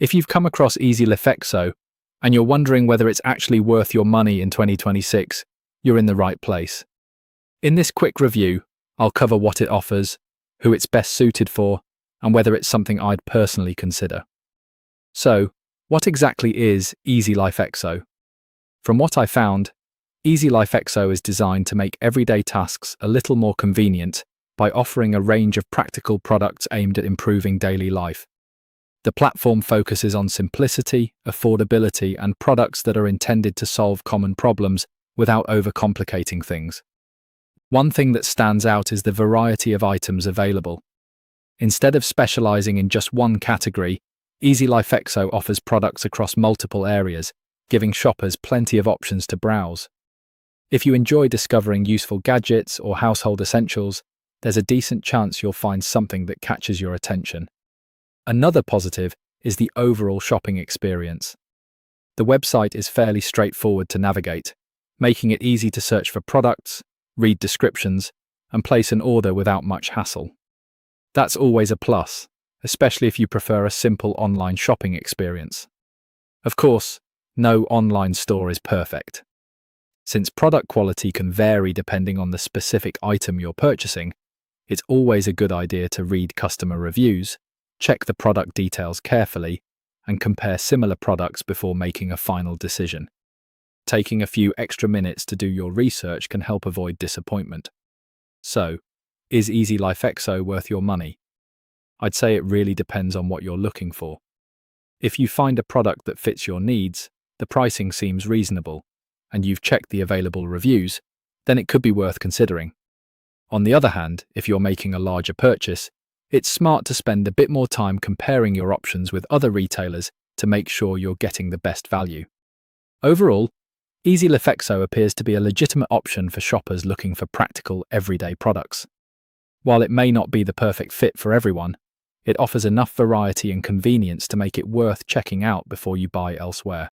If you've come across Easylifexo and you're wondering whether it's actually worth your money in 2026, you're in the right place. In this quick review, I'll cover what it offers, who it's best suited for, and whether it's something I'd personally consider. So, what exactly is Easylifexo? From what I found, Easylifexo is designed to make everyday tasks a little more convenient by offering a range of practical products aimed at improving daily life. The platform focuses on simplicity, affordability, and products that are intended to solve common problems without overcomplicating things. One thing that stands out is the variety of items available. Instead of specializing in just one category, Easylifexo offers products across multiple areas, giving shoppers plenty of options to browse. If you enjoy discovering useful gadgets or household essentials, there's a decent chance you'll find something that catches your attention. Another positive is the overall shopping experience. The website is fairly straightforward to navigate, making it easy to search for products, read descriptions, and place an order without much hassle. That's always a plus, especially if you prefer a simple online shopping experience. Of course, no online store is perfect. Since product quality can vary depending on the specific item you're purchasing, it's always a good idea to read customer reviews, check the product details carefully, and compare similar products before making a final decision. Taking a few extra minutes to do your research can help avoid disappointment. So, is Easylifexo worth your money? I'd say it really depends on what you're looking for. If you find a product that fits your needs, the pricing seems reasonable, and you've checked the available reviews, then it could be worth considering. On the other hand, if you're making a larger purchase, it's smart to spend a bit more time comparing your options with other retailers to make sure you're getting the best value. Overall, Easylifexo appears to be a legitimate option for shoppers looking for practical, everyday products. While it may not be the perfect fit for everyone, it offers enough variety and convenience to make it worth checking out before you buy elsewhere.